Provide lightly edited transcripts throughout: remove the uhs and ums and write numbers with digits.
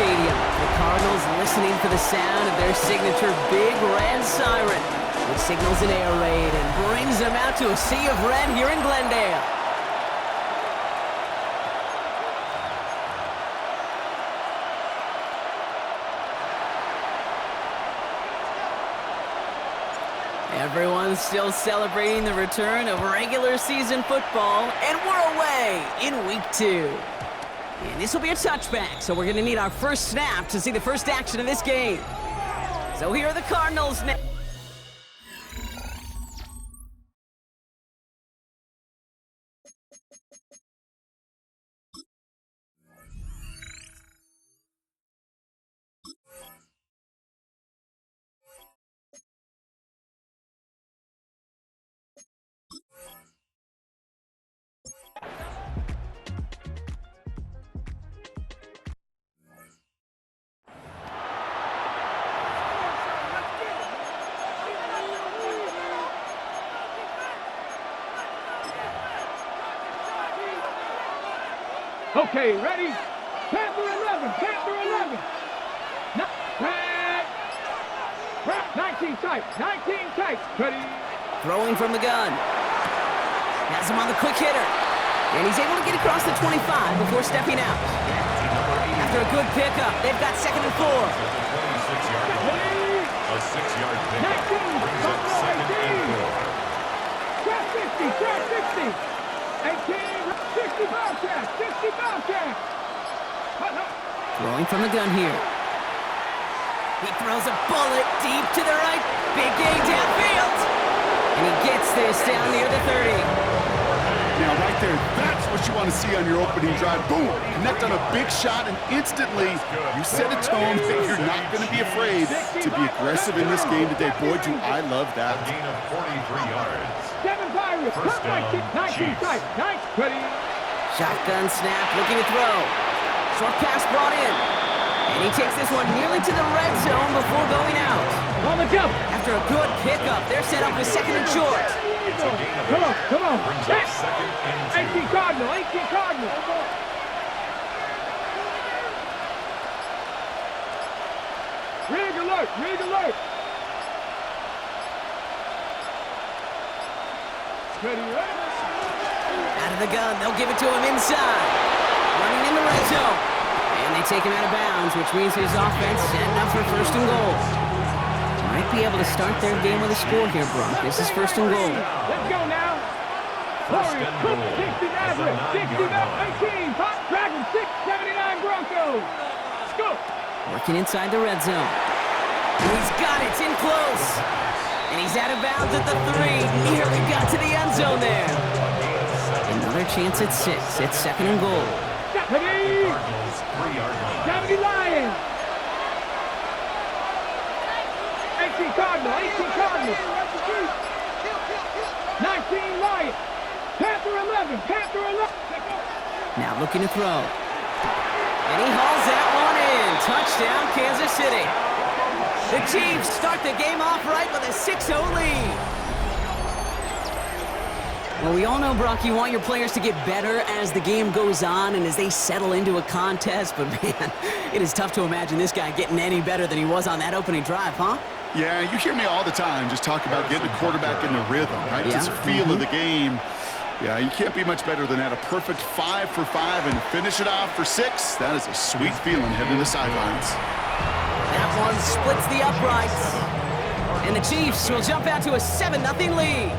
stadium. The Cardinals listening for the sound of their signature big red siren, which signals an air raid and brings them out to a sea of red here in Glendale. Everyone's still celebrating the return of regular season football, and we're away in week 2. And this will be a touchback, so we're going to need our first snap to see the first action of this game. So here are the Cardinals now. Okay, ready? Panther 11, Panther 11. 19 tight, 19 tight. Ready? Throwing from the gun. Has him on the quick hitter. And he's able to get across the 25 before stepping out. After a good pickup, they've got 2nd and 4. A 6-yard pickup brings up 2nd and 4. Track 60, track 60. 18. 60 Bobcat! 60 Bobcat! Throwing from the gun here. He throws a bullet deep to the right. Big gain downfield. And he gets this down near the 30. Now right there, that's what you want to see on your opening drive. Boom! Connect on a big shot, and instantly you set a tone that you're not going to be afraid to be aggressive in this game today. Boy, do I love that. A gain of 43 yards. Devin Byron, First down, 19 tight, 19. Ready? Shotgun snap, looking to throw. Short pass brought in. And he takes this one nearly to the red zone before going out. On the jump. After a good pickup, they're set up with 2nd and short. It's a gain of Come on, 8. come on. Brings up 2nd and 2. 18 Cardinal, 18 Cardinal. Rig alert, rig alert. Ready, ready. Out of the gun, they'll give it to him inside. Running in the red zone. And they take him out of bounds, which means his offense setting up for 1st and goal. Might be able to start their game with a score here, Brock. This is 1st and goal. Let's go now. First and goal 60 at the Maverick, 60 9-yard line. 18, Pop Dragon, 679 Broncos. Let's go. Working inside the red zone. And he's got it, it's in close. And he's out of bounds at the 3. Nearly got to the end zone there. Another chance at 6. It's 2nd and goal. Ready? Cardinals 3-yard line. 70 Lions. 18 Cardinal, 18 Cardinal. 19 Lions. Panther 11, Panther 11. Now looking to throw. And he hauls that one in. Touchdown, Kansas City. The Chiefs start the game off right with a 6-0 lead. Well, we all know, Brock, you want your players to get better as the game goes on and as they settle into a contest, but man, it is tough to imagine this guy getting any better than he was on that opening drive, huh? Yeah, you hear me all the time just talk about getting the quarterback in the rhythm, right? Yeah. Just a feel of the game. Yeah, you can't be much better than that. A perfect 5 for 5 and finish it off for 6. That is a sweet feeling heading to the sidelines. That one splits the uprights. And the Chiefs will jump out to a 7-0 lead.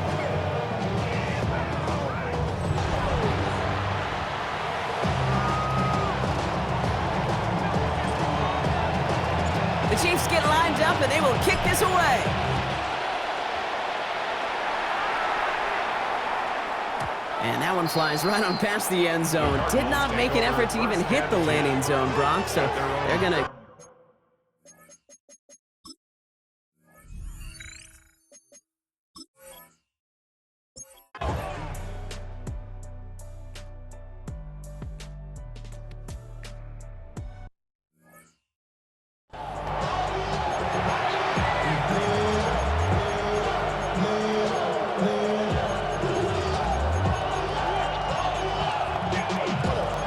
The Chiefs get lined up and they will kick this away. And that one flies right on past the end zone. Did not make an effort to even hit the landing zone, Brock, so they're going to...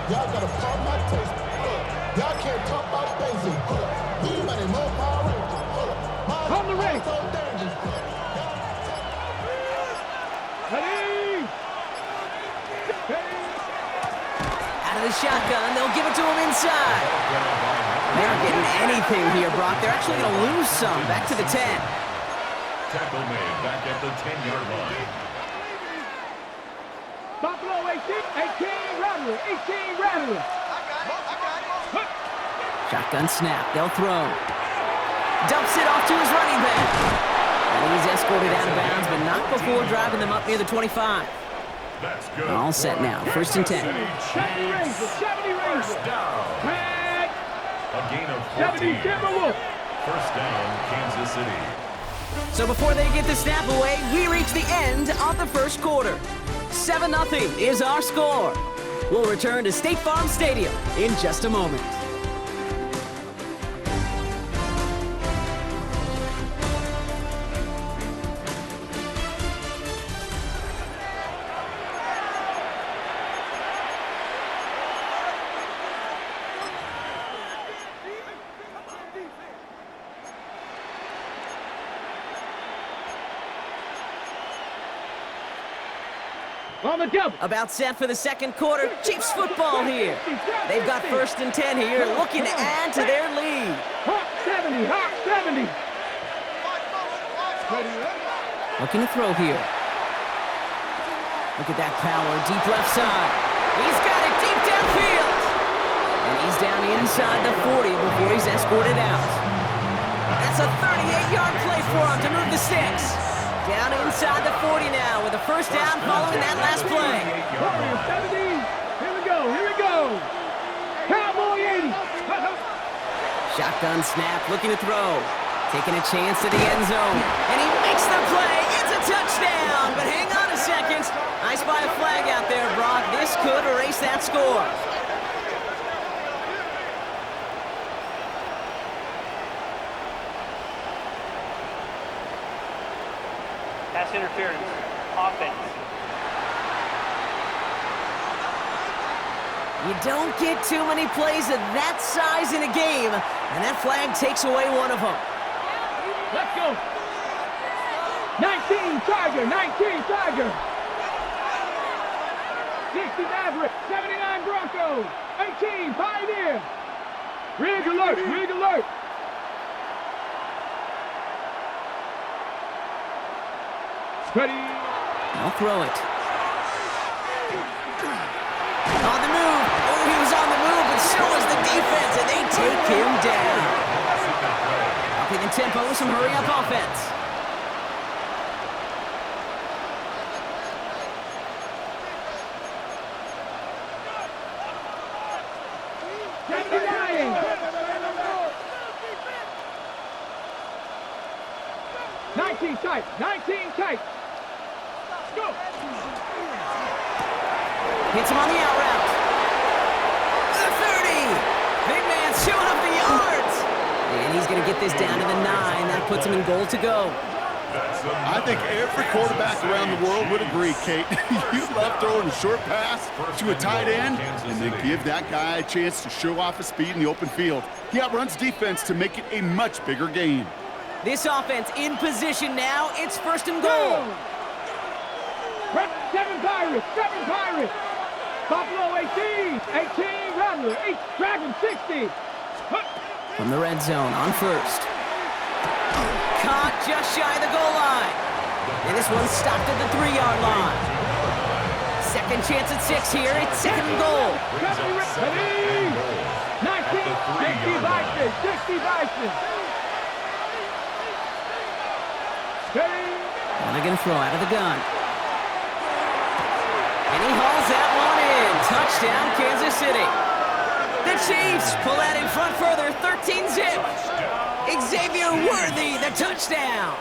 Y'all gotta pump my taste. Y'all can't talk about bass. the ring. Ready. Out of the shotgun, they'll give it to him inside. They're not getting anything here, Brock. They're actually going to lose some. Back to the 10. Tackle made back at the 10-yard line. Buffalo 18 Rattler, 18 Rattler. Shotgun snap. They'll throw. Dumps it off to his running back. And he's escorted out of bounds, but not before driving them up near the 25. That's good. All set now. First and 10. 70 Rangers, 70 Rangers. First down. Tag. A gain of 70 14. Timberwolves. First down, Kansas City. So before they get the snap away, we reach the end of the first quarter. 7-0 is our score. We'll return to State Farm Stadium in just a moment. On the double. About set for the second quarter. Chiefs football here. They've got first and 10 here, looking to add to their lead. Hawk 70, Hawk 70. Looking to throw here. Look at that power, deep left side. He's got it deep downfield. And he's down inside the 40 before he's escorted out. That's a 38-yard play for him to move the sticks. Down inside the 40 now with a first down following that last play. Warriors 70. Here we go, here we go. Cowboy 80. Shotgun snap, looking to throw. Taking a chance to the end zone. And he makes the play. It's a touchdown. But hang on a second. I spy a flag out there, Brock. This could erase that score. Pass interference. Offense. You don't get too many plays of that size in a game, and that flag takes away one of them. Let's go. 19 Tiger, 19 Tiger. 60 Maverick, 79 Broncos, 18 Pioneer. Rig alert, rig alert. Ready. I'll throw it. On the move. Oh, he was on the move, but so was the defense, and they take him down. Upping the tempo with some hurry-up offense. Nineteen tight, 19 tight. Go. Hits him on the out route. The 30. Big man showing up the yards. And he's going to get this down to the 9. That puts him in goal to go. I think every quarterback around the world would agree, Kate. You love throwing a short pass to a tight end and then give that guy a chance to show off his speed in the open field. He outruns defense to make it a much bigger game. This offense in position now. It's first and goal. 7 Pirates, 7 Pirates. Buffalo 18, 18 Rattler, 8 Dragon 60. From the red zone on first. Caught just shy of the goal line. And this one's stopped at the 3-yard line. Second chance at 6 here. It's second and goal. 70, 19, 60 Bison, 60 Bison. And they're going to throw out of the gun. And he hauls that one in. Touchdown, Kansas City. The Chiefs pull that in front further, 13-zip. Xavier Worthy, the touchdown.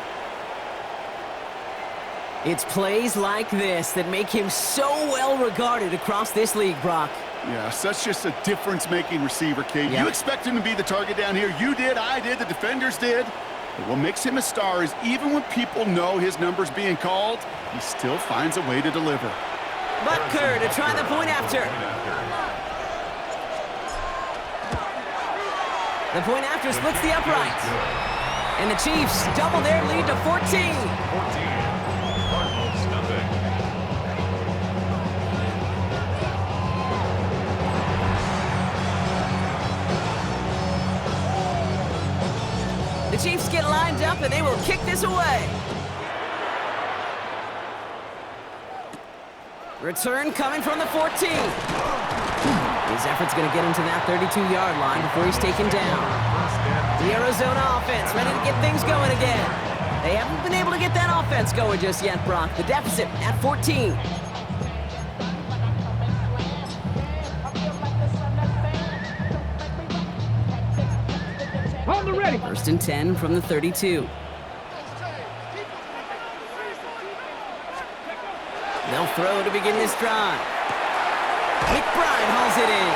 It's plays like this that make him so well regarded across this league, Brock. Yeah, such just a difference-making receiver, Kate. Yep. You expect him to be the target down here. You did, I did, the defenders did. But what makes him a star is even when people know his number's being called, he still finds a way to deliver. Butker to try the point after. The point after splits the uprights. And the Chiefs double their lead to 14. 14. Cardinals, nothing. The Chiefs get lined up, and they will kick this away. Return coming from the 14. His effort's going to get him to that 32-yard line before he's taken down. The Arizona offense ready to get things going again. They haven't been able to get that offense going just yet, Brock. The deficit at 14. On the ready. First and 10 from the 32. They'll throw to begin this drive. McBride hauls it in.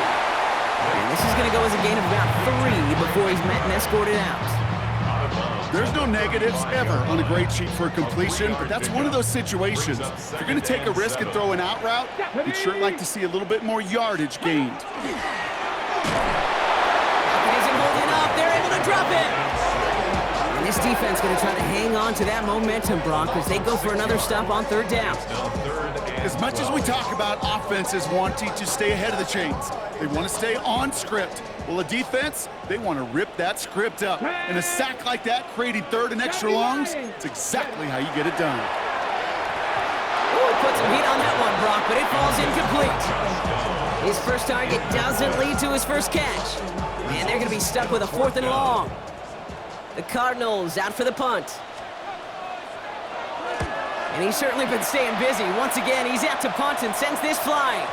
And this is going to go as a gain of about 3 before he's met and escorted out. There's no negatives ever on a grade sheet for a completion, but that's one of those situations. If you're going to take a risk and throw an out route, you'd sure like to see a little bit more yardage gained. It isn't holding up. They're able to drop it. And this defense going to try to hang on to that momentum, Brock, as they go for another stop on third down. As much as we talk about offenses wanting to stay ahead of the chains, they want to stay on script. Well, a defense, they want to rip that script up. And a sack like that, creating third and extra longs, it's exactly how you get it done. Ooh, put some heat on that one, Brock, but it falls incomplete. His first target doesn't lead to his first catch. And they're going to be stuck with a 4th and long. The Cardinals out for the punt. And he's certainly been staying busy. Once again, he's out to punt and sends this flying.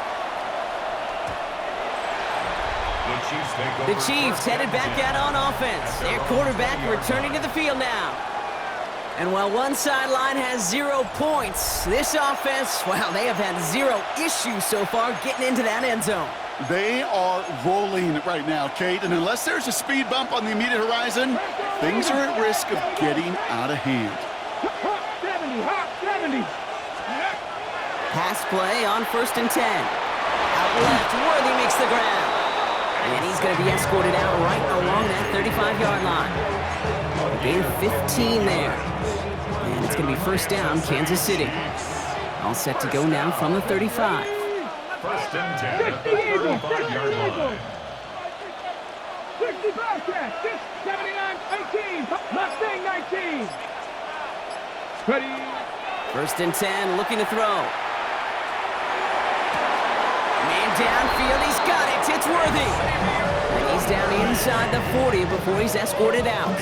The Chiefs headed back out on offense. Their quarterback returning to the field now. And while one sideline has 0 points, this offense, well, they have had 0 issues so far getting into that end zone. They are rolling right now, Kate, and unless there's a speed bump on the immediate horizon, things are at risk of getting out of hand. 70. Pass play on 1st and 10. Out left, Worthy makes the grab. And he's going to be escorted out right along that 35-yard line. Gain of 15 there. And it's going to be first down, Kansas City. All set to go now from the 35. First and 10 at the 35-yard line. 65 catch. 79, 18. Mustang 19. Ready. First and 10, looking to throw. Man downfield, he's got it. It's Worthy. And he's down inside the 40 before he's escorted out.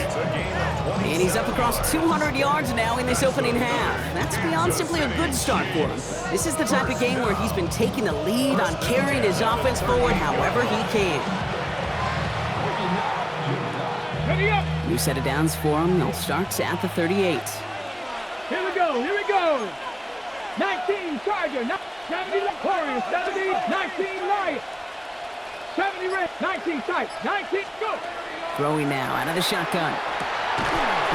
And he's up across 200 yards now in this opening half. That's beyond simply a good start for him. This is the type of game where he's been taking the lead on carrying his offense forward however he can. Ready up. New set of downs for him. They'll start at the 38. Here we go. 19 Charger, 70 Warriors, 70, 19 Lions, 70 Red, 19 tight, 19 go. Throwing now out of the shotgun.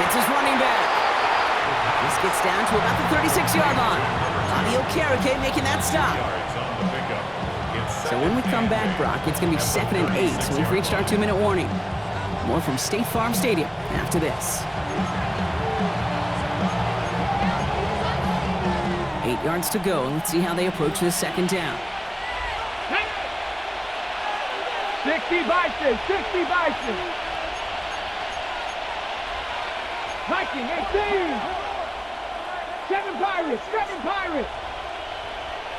It's his running back. This gets down to about the 36-yard line. Bobby Okereke making that stop. So when we come back, Brock, it's going to be 2nd and 8. So we've reached our 2-minute warning. More from State Farm Stadium after this. 8 yards to go. Let's see how they approach this 2nd down. 60 Bison. 19, 18. 7 Pirates.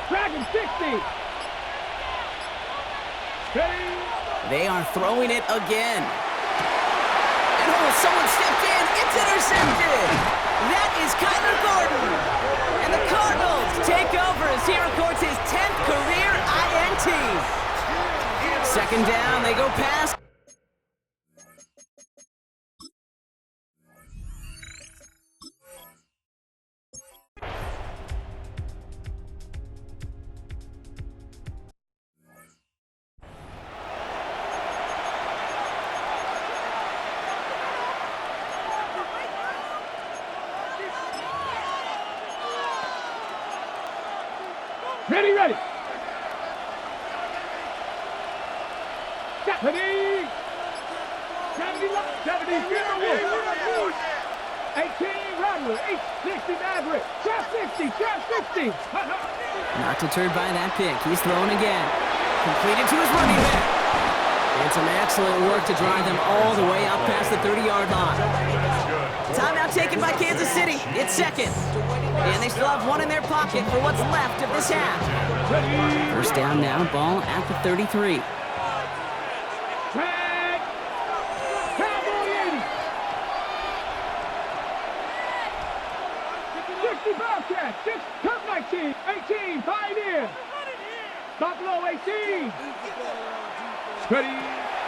Dragon 60. Ready. They are throwing it again. And someone stepped in. It's intercepted. That is Kyler Gordon. And the Cardinals take over as he records his 10th career INT. 2nd down, they go past. Ready. 70. 70, 0. Rattler, 60 Maverick, trap 60, trap 60. Not deterred by that pick. He's throwing again. Completed to his running back. And some excellent work to drive them all the way up past the 30-yard line. Timeout taken by Kansas City. It's second. And they still have one in their pocket for what's left of this half. First down now, ball at the 33. Tag. Cowboy 80. 60 Bobcat, 6, Cup 19, 18, Pioneer. Buffalo 18. Ready.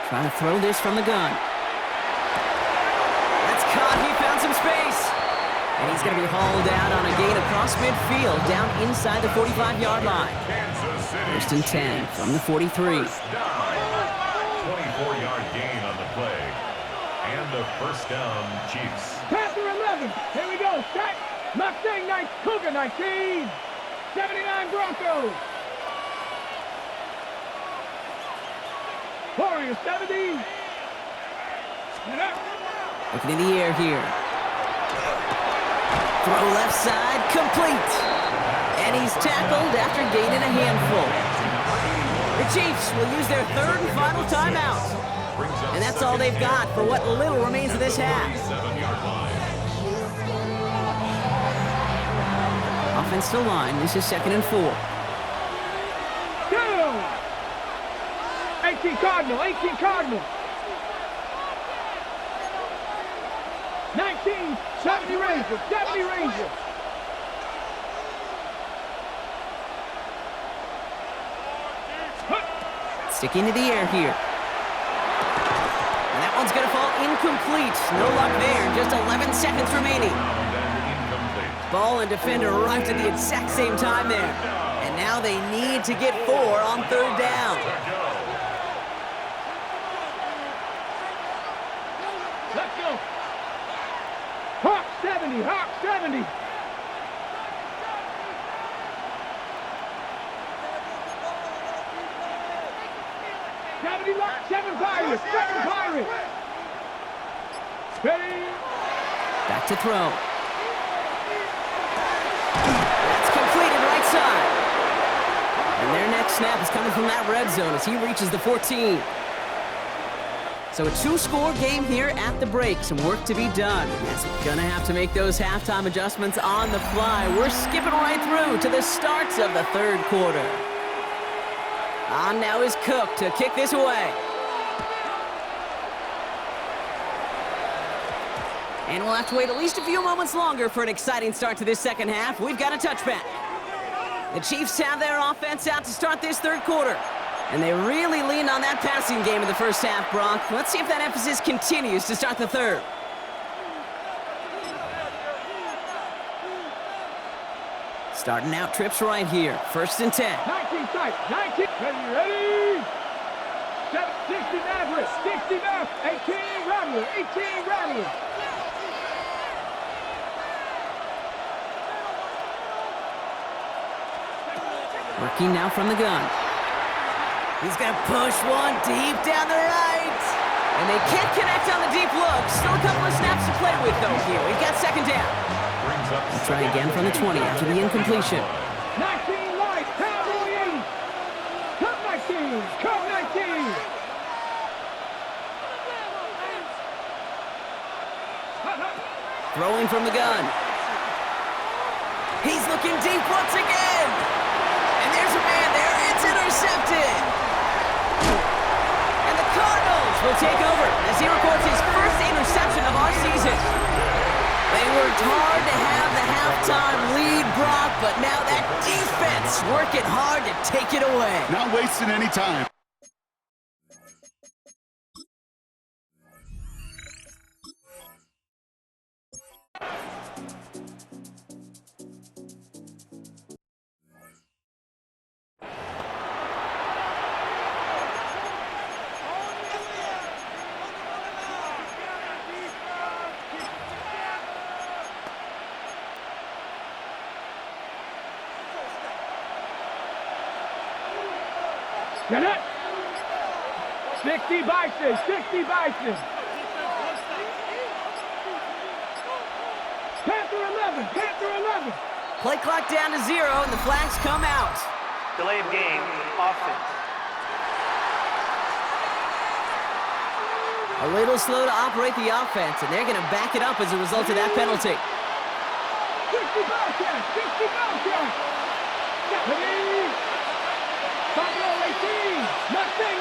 Trying to throw this from the gun. That's caught. He found some space. And he's going to be hauled out on a gain across midfield down inside the 45-yard line. First and 10 from the 43. 24-yard gain on the play. And the first down, Chiefs. Panther 11. Here we go. Stack. Mustang 9. Cougar 19. 79 Broncos. Warriors 70. Looking in the air here. Throw left side, complete. And he's tackled after gaining a handful. The Chiefs will use their third and final timeout. And that's all they've got for what little remains of this half. Offensive line, this is 2nd and 4. 18 Cardinal, 18 Cardinal. 19, 70 Rangers, 70 Rangers. Sticking to the air here. And that one's going to fall incomplete. No luck there, just 11 seconds remaining. Ball and defender arrived at the exact same time there. And now they need to get 4 on third down. Let's go. Hawk 70, Hawk 70. Seven Pirates, 7 Pirates. Ready. Back to throw. That's completed right side. And their next snap is coming from that red zone as he reaches the 14. So a 2-score game here at the break. Some work to be done. Yes, we're going to have to make those halftime adjustments on the fly. We're skipping right through to the start of the third quarter. On now is Cook to kick this away. And we'll have to wait at least a few moments longer for an exciting start to this second half. We've got a touchback. The Chiefs have their offense out to start this third quarter. And they really leaned on that passing game in the first half, Brock. Let's see if that emphasis continues to start the third. Starting out trips right here. First and 10. 19 tight, 19. Ready. 60 Maverick, 60 Maverick, 18 Rattler, 18 Rattler. Working now from the gun. He's going to push one deep down the right. And they can't connect on the deep look. Still a couple of snaps to play with, though, here. We've got second down. Let's try again from the 20 after the incompletion. 19 light, Cowboy 80. Cup 19, Cup 19. Throwing from the gun. He's looking deep once again. And there's a man there. It's intercepted. And the Cardinals will take over as he records his first interception of our season. They worked hard to have the halftime lead, Brock, but now that defense working hard to take it away. Not wasting any time. Get it? 60 Bison, 60 Bison. Panther 11. 11. Panther 11. Play clock down to 0, and the flags come out. Delay of game, offense. A little slow to operate the offense, and they're going to back it up as a result of that penalty. 60 ball catch. 60 ball catch. Ready? Buffalo 18. Mustang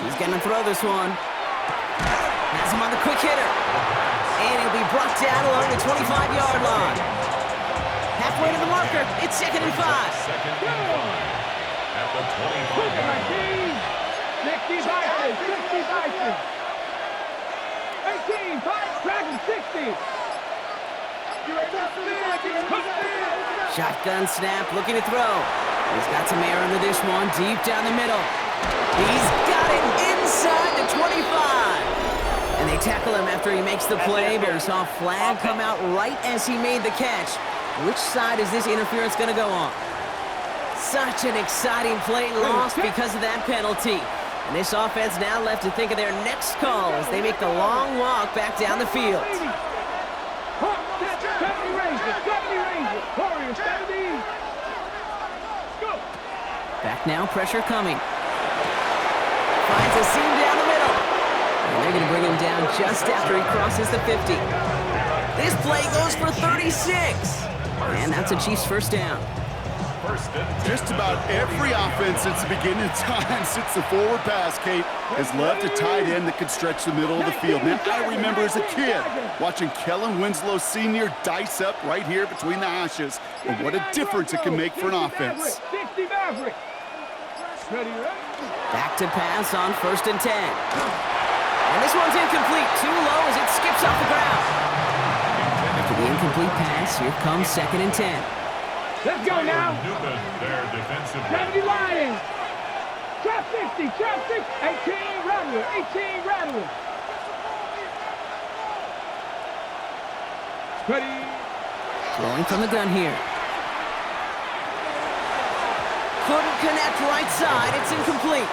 19. He's going to throw this one. Has him on the quick hitter. And he'll be brought down along the 25-yard line. Halfway to the marker. It's 2nd and 5. Second and 5 at the 25-yard line. 60 Bison. 60 Bison. 18. 5. Dragon 60. Shotgun snap, looking to throw. He's got some air under this one, deep down the middle. He's got it inside the 25. And they tackle him after he makes the play, but we saw a flag come out right as he made the catch. Which side is this interference going to go on? Such an exciting play lost because of that penalty. And this offense now left to think of their next call as they make the long walk back down the field. 70 Rangers. 70 Rangers. Warriors 70. Go. Back now, pressure coming. Finds a seam down the middle. And they're going to bring him down just after he crosses the 50. This play goes for 36. And that's a Chiefs first down. Just about every offense since the beginning of time, since the forward pass, Kate, has loved a tight end that could stretch the middle of the field. Man, I remember as a kid watching Kellen Winslow Sr. dice up right here between the hashes, and what a difference it can make for an offense. 60 Maverick. Ready, Back to pass on 1st and 10. And this one's incomplete. Too low as it skips off the ground. After the incomplete pass, here comes 2nd and 10. Let's go now. Newman, their defensive 70 Lions. Trap 60. Trap 60. 18 Rattler. 18 Rattler. Ready. Throwing from the gun here. Couldn't connect right side. It's incomplete.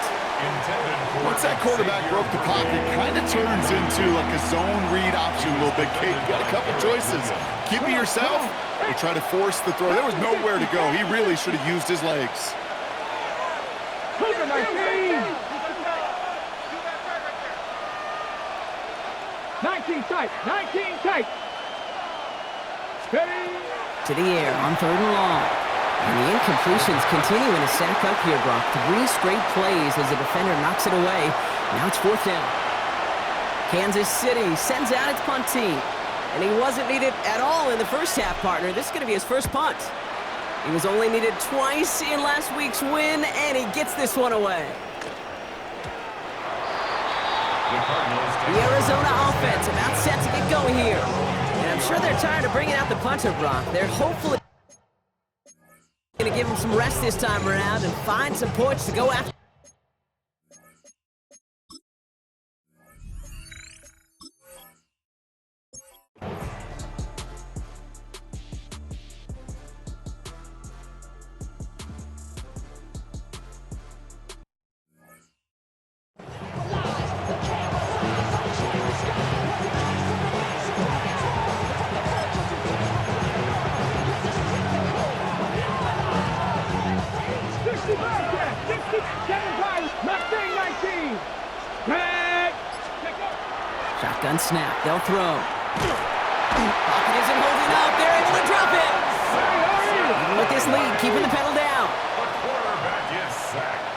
Once that quarterback broke the pocket, kind of turns into like a zone read option a little bit. Kate, you got a couple choices. Keep it yourself or try to force the throw. There was nowhere to go. He really should have used his legs. 19 tight. 19 tight. Ready. To the air on 3rd and long. And the incompletions continue in a sack up here, Brock. 3 straight plays as the defender knocks it away. Now it's 4th down. Kansas City sends out its punt team. And he wasn't needed at all in the first half, partner. This is going to be his first punt. He was only needed twice in last week's win, and he gets this one away. The Arizona offense about set to get going here. And I'm sure they're tired of bringing out the punter, Brock. They're hopefully going to give him some rest this time around and find some points to go after. Shotgun snap. They'll throw. Pocket isn't holding up. They're able to drop it. Even with this lead, keeping the pedal down. The quarterback is sacked.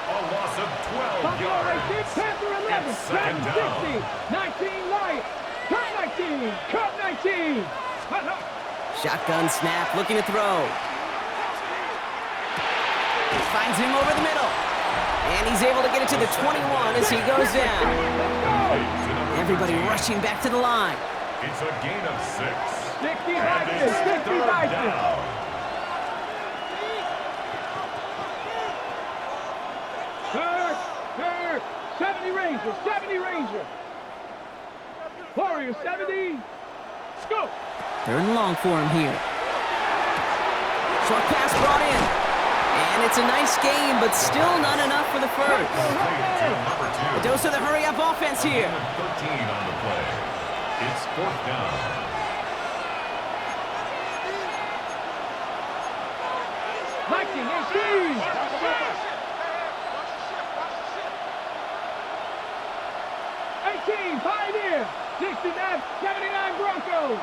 A loss of 12 yards. Panther 11. It's 2nd down. 60. 19 Light. Cut 19. Cut 19. Shotgun snap. Looking to throw. Finds him over the middle. And he's able to get it to the 21 as he goes down. Everybody rushing back to the line. It's a gain of 6. 60 And it's Vikings. 60 3rd Vikings. down. Third. 70 Rangers. 70 Rangers. Warriors 70. Go. 3rd and long for him here. Short pass brought in. And it's a nice game, but still not enough for the first. A dose of the hurry-up offense here. 13 on the play. It's 4th down. 19-18. 18, Pioneer. 69, 79 Broncos.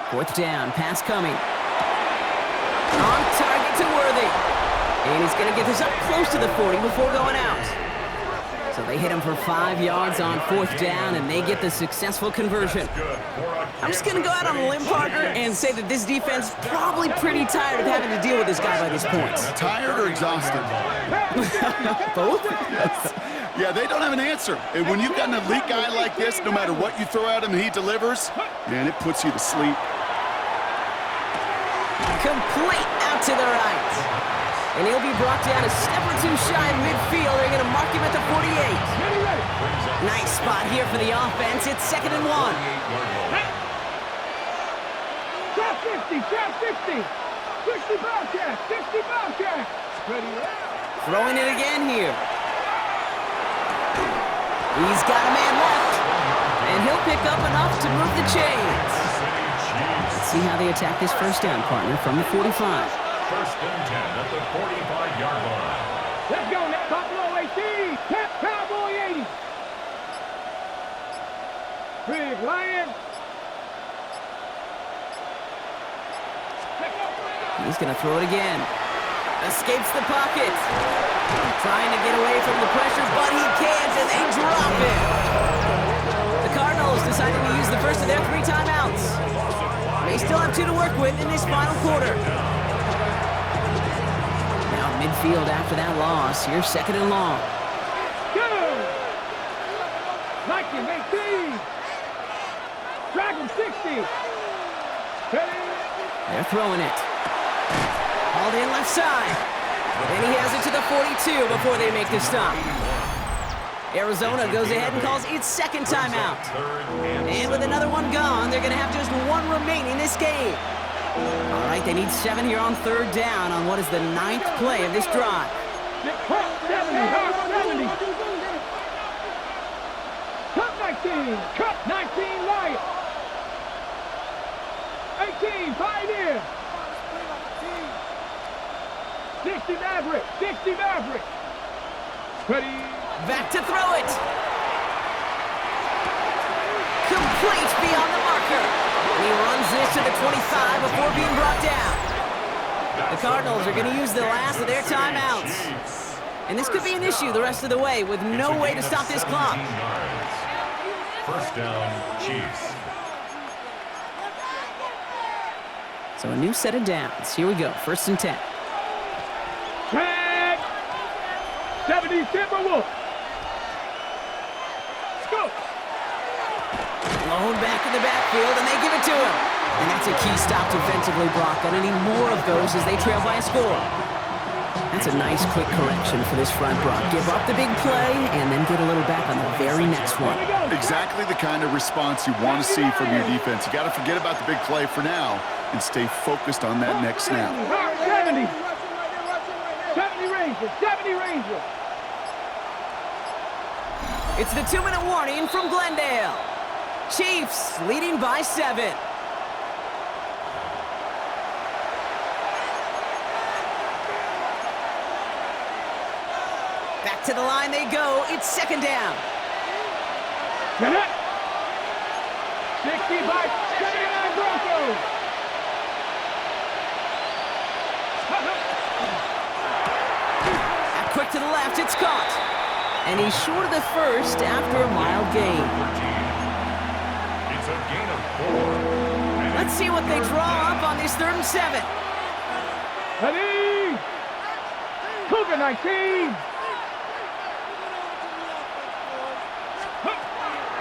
4th down, pass coming. On target to Worthy. And he's going to get this up close to the 40 before going out. So they hit him for 5 yards on 4th down, and they get the successful conversion. I'm just going to go out on a limb, Parker, and say that this defense is probably pretty tired of having to deal with this guy by this point. Tired or exhausted? Both? Yeah, they don't have an answer. And when you've got an elite guy like this, no matter what you throw at him, he delivers, man, it puts you to sleep. Complete out to the right. And he'll be brought down a step or two shy of midfield. They're going to mark him at the 48. Nice spot here for the offense. It's 2nd and 1. Trap 50, trap 50. 60 Bobcat, 60 Bobcat. Throwing it again here. He's got a man left. And he'll pick up enough to move the chains. Let's see how they attack this 1st down, partner, from the 45. 1st and 10 at the 45-yard line. Let's go now. Buffalo 18. Cowboy 80. Big Lion. He's going to throw it again. Escapes the pocket. Trying to get away from the pressure, but he can't, and they drop it. The Cardinals decided to use the first of their 3 timeouts. They still have 2 to work with in this final quarter. Now midfield after that loss. Here's 2nd and long. Good. 19-18. Dragon 60. They're throwing it. Hauled in left side. And he has it to the 42 before they make the stop. Arizona goes ahead and calls its 2nd timeout. And with another one gone, they're going to have just 1 remaining in this game. All right, they need 7 here on 3rd down on what is the 9th play of this drive. 70. Cut 19. Cut 19 Lion. 18 Pioneer. 60 Maverick. 60 Maverick. Ready. Back to throw it. Complete beyond the marker. And he runs this to the 25 before being brought down. The Cardinals are going to use the last of their timeouts. And this could be an issue the rest of the way with no way to stop this clock. 1st down, Chiefs. So a new set of downs. Here we go. 1st and 10. Tag. 70 Timberwolves. Go. Blown back in the backfield, and they give it to him. And that's a key stop defensively, Brock. Gonna need more of those as they trail by a score. That's a nice quick correction for this front, Brock. Give up the big play, and then get a little back on the very next one. Exactly the kind of response you want to see from your defense. You got to forget about the big play for now and stay focused on that next snap. 70. 70 Rangers. 70 Rangers. It's the 2-minute warning from Glendale. Chiefs leading by 7. Back to the line they go. It's 2nd down. 60 by 79 Broncos. Quick to the left, it's caught. And he's short of the 1st after a mild gain. It's a gain of 4. Let's see what they draw up on this 3rd and 7. Ready. Cougar 19.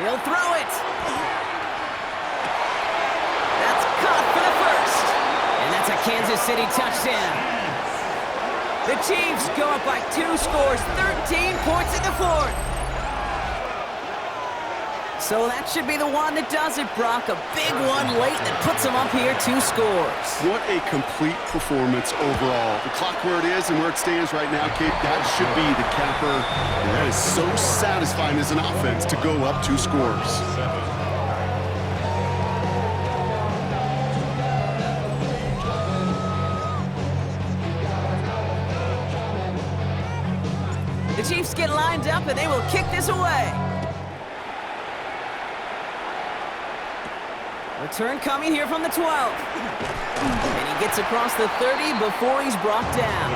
He'll throw it. That's caught for the 1st. And that's a Kansas City touchdown. The Chiefs go up by 2 scores, 13 points in the 4th. So that should be the one that does it, Brock. A big one late that puts them up here 2 scores. What a complete performance overall. The clock where it is and where it stands right now, Kate, that should be the capper. And that is so satisfying as an offense to go up 2 scores. The Chiefs get lined up and they will kick this away. Return coming here from the 12. And he gets across the 30 before he's brought down.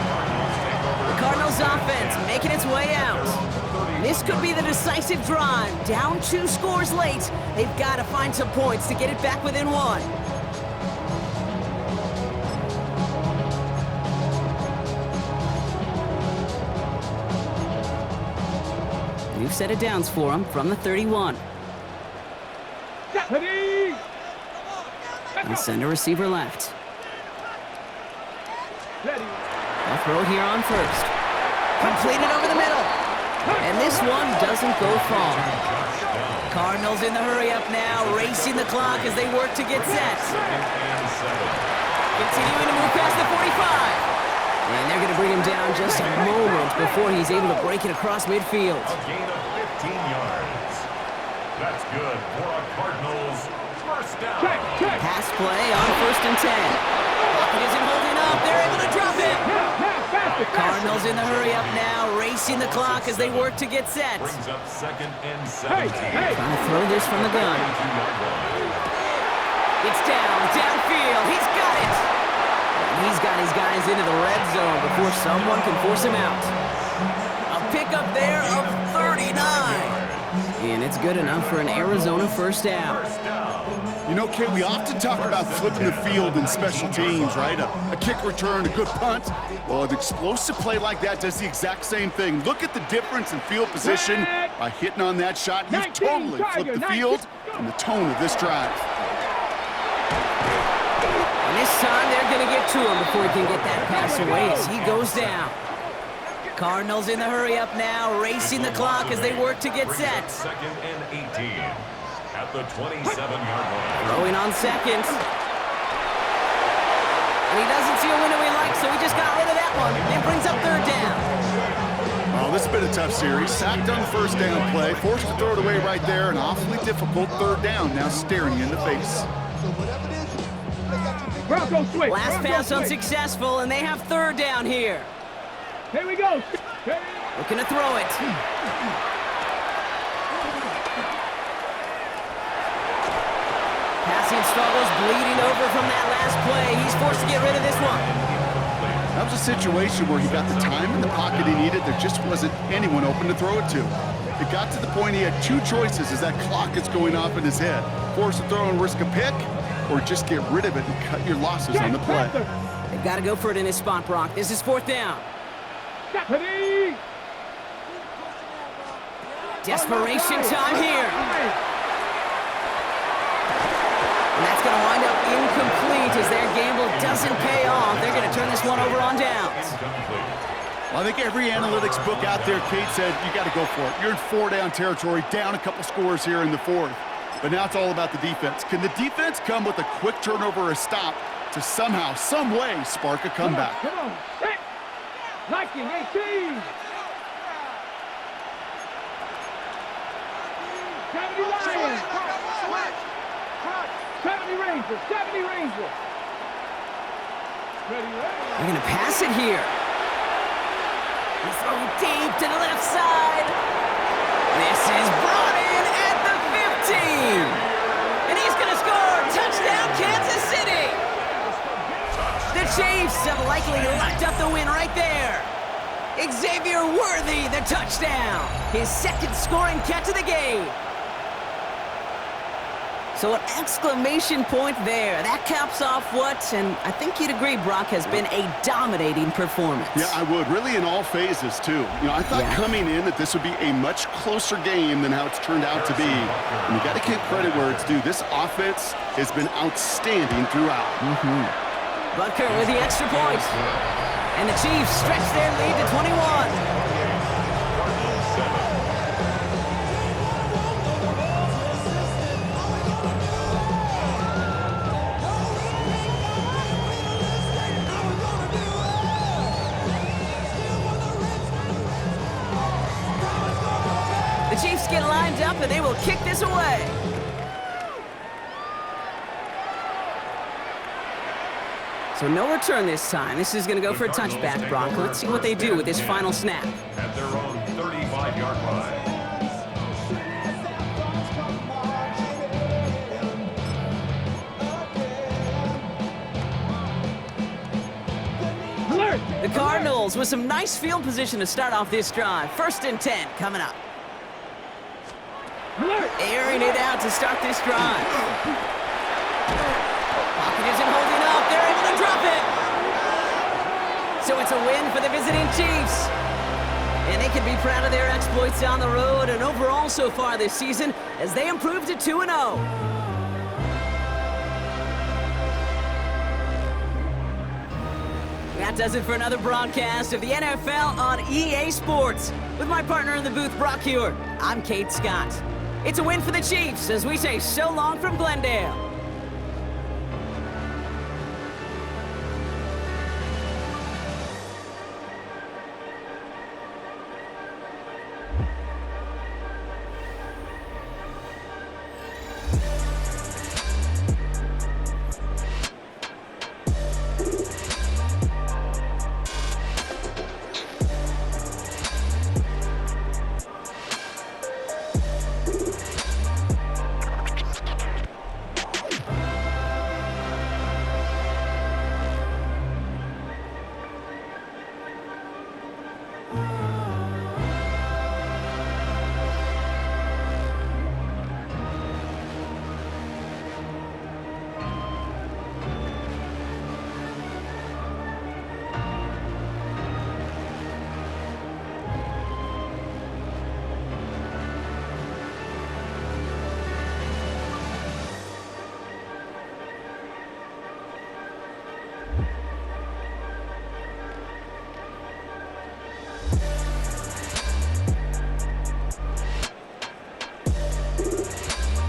The Cardinals offense making its way out. This could be the decisive drive. Down 2 scores late. They've got to find some points to get it back within 1. New set of downs for him from the 31. And send a receiver left. I'll throw it here on first. Completed over the middle. And this one doesn't go far. Cardinals in the hurry up now, racing the clock as they work to get set. Continuing to move past the 45. And they're going to bring him down just a moment before he's able to break it across midfield. A gain of 15 yards. That's good for a Cardinals first down. Pass play on 1st and 10. Pocket isn't holding up. They're able to drop it. Cardinals in the hurry up now, racing the clock as they work to get set. Brings up 2nd and 17. Trying to throw this from the gun. It's downfield. He's got it. And he's got his guys into the red zone before someone can force him out. A pickup there of 39. And it's good enough for an Arizona first down. You know, Kate, we often talk about flipping the field in special teams, right? A kick return, a good punt. Well, an explosive play like that does the exact same thing. Look at the difference in field position by hitting on that shot. You've totally flipped the field and the tone of this drive. And this time they're going to get to him before he can get that pass away as he goes down. Cardinals in the hurry up now, racing the clock as they work to get set. 2nd and 18 at the 27-yard line. Throwing on 2nd. And he doesn't see a window he likes, so he just got rid of that one. It brings up 3rd down. Oh, this has been a tough series. Sacked on 1st down play, forced to throw it away right there. An awfully difficult 3rd down now staring you in the face. Last pass unsuccessful, and they have 3rd down here. Here we go. Looking to throw it. Passing struggles, bleeding over from that last play. He's forced to get rid of this one. That was a situation where he got the time in the pocket he needed. There just wasn't anyone open to throw it to. It got to the point he had 2 choices as that clock is going off in his head. Force to throw and risk a pick, or just get rid of it and cut your losses on the play. They've got to go for it in this spot, Brock. This is 4th down. Desperation time here. And that's going to wind up incomplete as their gamble doesn't pay off. They're going to turn this one over on downs. Well, I think every analytics book out there, Kate, said you got to go for it. You're in 4-down territory, down a couple scores here in the 4th. But now it's all about the defense. Can the defense come with a quick turnover or a stop to somehow, some way, spark a comeback? Come on. Set. Liking 18. 70 Lions. 70 Rangers. 70 Rangers. They're going to pass it here. He's throwing deep to the left side. This is brought in at the 15. And he's going to score. Touchdown, Kansas City. The Chiefs have likely locked up the win right there. Xavier Worthy, the touchdown. His 2nd scoring catch of the game. So an exclamation point there. That caps off what, and I think you'd agree, Brock, has been a dominating performance. Yeah, I would. Really in all phases, too. You know, I thought coming in that this would be a much closer game than how it's turned out to be. And you got to give credit where it's due. This offense has been outstanding throughout. Butker with the extra point. And the Chiefs stretch their lead to 21. The Chiefs get lined up, and they will kick this away. So no return this time. This is going to go for a touchback, Brock. Let's see what they do with this final snap. At their own 35-yard line. The Cardinals with some nice field position to start off this drive. 1st and 10 coming up. Airing it out to start this drive. Pocket isn't holding up. They're able to drop it. So it's a win for the visiting Chiefs. And they can be proud of their exploits on the road and overall so far this season as they improve to 2-0. That does it for another broadcast of the NFL on EA Sports. With my partner in the booth, Brock Hewer, I'm Kate Scott. It's a win for the Chiefs as we say so long from Glendale.